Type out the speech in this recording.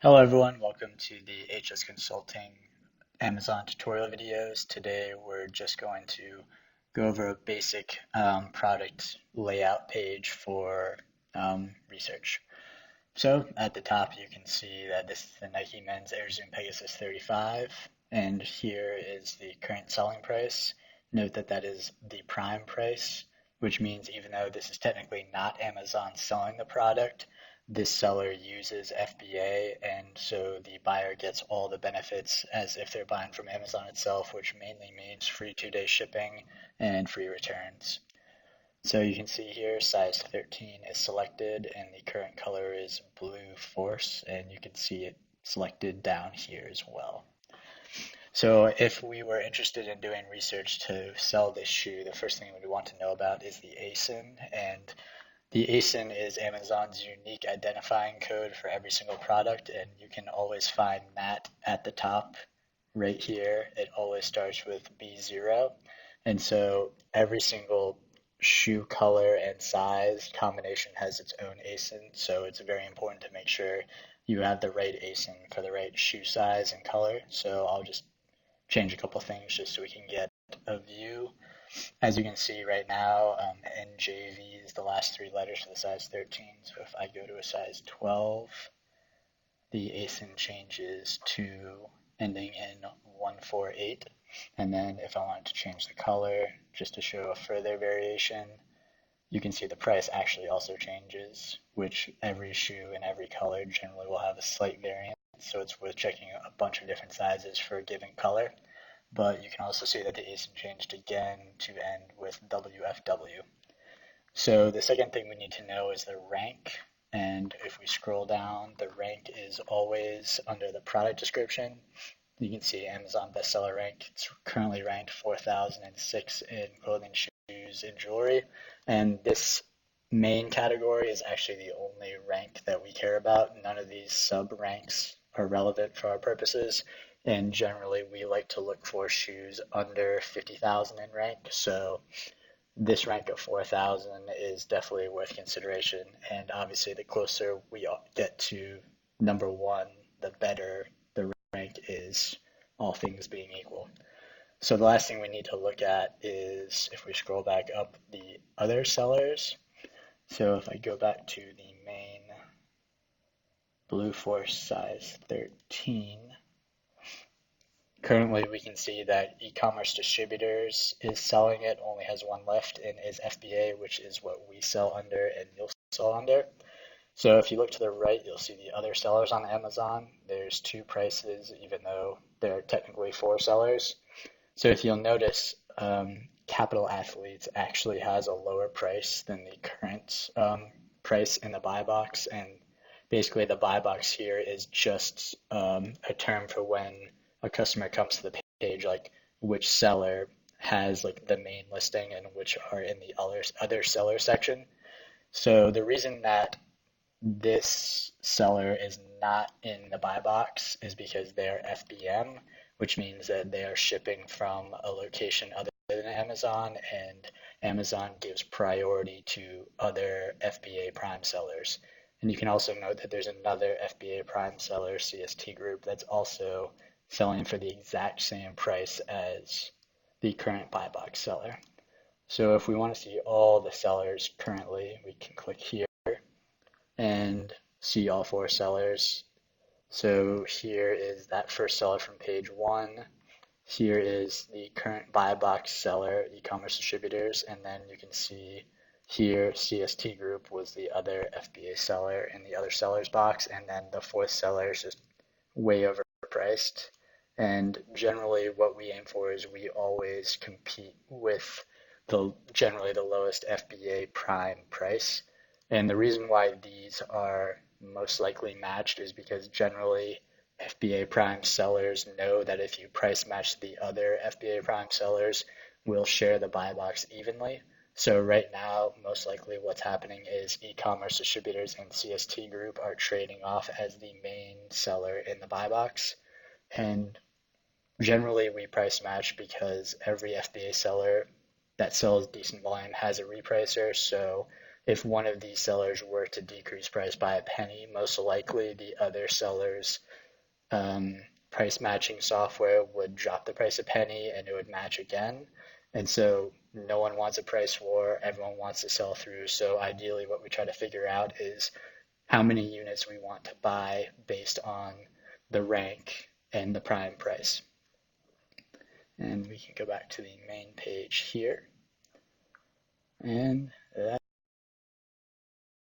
Hello everyone, welcome to the HS Consulting Amazon tutorial videos. Today we're just going to go over a basic product layout page for research. So at the top you can see that this is the Nike Men's Air Zoom Pegasus 35, and here is the current selling price. Note that that is the prime price, which means even though this is technically not Amazon selling the product, this seller uses FBA, and so the buyer gets all the benefits as if they're buying from Amazon itself, which mainly means free 2-day shipping and free returns. So you can see here size 13 is selected and the current color is Blue Force, and you can see it selected down here as well. So if we were interested in doing research to sell this shoe, the first thing we want to know about is the ASIN, and the ASIN is Amazon's unique identifying code for every single product, and you can always find that at the top right here. It always starts with B0, and so every single shoe color and size combination has its own ASIN, so it's very important to make sure you have the right ASIN for the right shoe size and color. So I'll just change a couple things just so we can get a view. As you can see right now, NJV is the last three letters for the size 13. So if I go to a size 12, the ASIN changes to ending in 148. And then if I wanted to change the color, just to show a further variation, you can see the price actually also changes, which every shoe and every color generally will have a slight variance. So it's worth checking a bunch of different sizes for a given color. But you can also see that the ASIN changed again to end with WFW. So the second thing we need to know is the rank. And if we scroll down, the rank is always under the product description. You can see Amazon bestseller rank. It's currently ranked 4006 in clothing, shoes, and jewelry. And this main category is actually the only rank that we care about. None of these sub ranks are relevant for our purposes. And generally, we like to look for shoes under 50,000 in rank. So this rank of 4,000 is definitely worth consideration. And obviously, the closer we get to number one, the better the rank is, all things being equal. So the last thing we need to look at is, if we scroll back up, the other sellers. So if I go back to the main Blue Force size 13, currently we can see that e-commerce distributors is selling it, only has one left, and is FBA, which is what we sell under and you'll sell under. So if you look to the right, you'll see the other sellers on Amazon. There's two prices, even though there are technically four sellers. So if you'll notice, Capital Athletes actually has a lower price than the current price in the buy box. And basically the buy box here is just a term for when a customer comes to the page, like which seller has like the main listing and which are in the other seller section. So the reason that this seller is not in the buy box is because they're FBM, which means that they are shipping from a location other than Amazon, and Amazon gives priority to other FBA Prime sellers. And you can also note that there's another FBA Prime seller, CST Group, that's also selling for the exact same price as the current buy box seller. So if we want to see all the sellers currently, we can click here and see all four sellers. So here is that first seller from page one. Here is the current buy box seller, e-commerce distributors, and then you can see here CST Group was the other FBA seller in the other sellers box, and then the fourth seller is just way overpriced. And generally what we aim for is we always compete with generally the lowest FBA prime price. And the reason why these are most likely matched is because generally FBA prime sellers know that if you price match the other FBA prime sellers, will share the buy box evenly. So right now, most likely what's happening is e-commerce distributors and CST Group are trading off as the main seller in the buy box. And generally we price match because every FBA seller that sells decent volume has a repricer. So if one of these sellers were to decrease price by a penny, most likely the other seller's price matching software would drop the price a penny and it would match again. And so no one wants a price war, everyone wants to sell through. So ideally what we try to figure out is how many units we want to buy based on the rank and the prime price. And we can go back to the main page here. And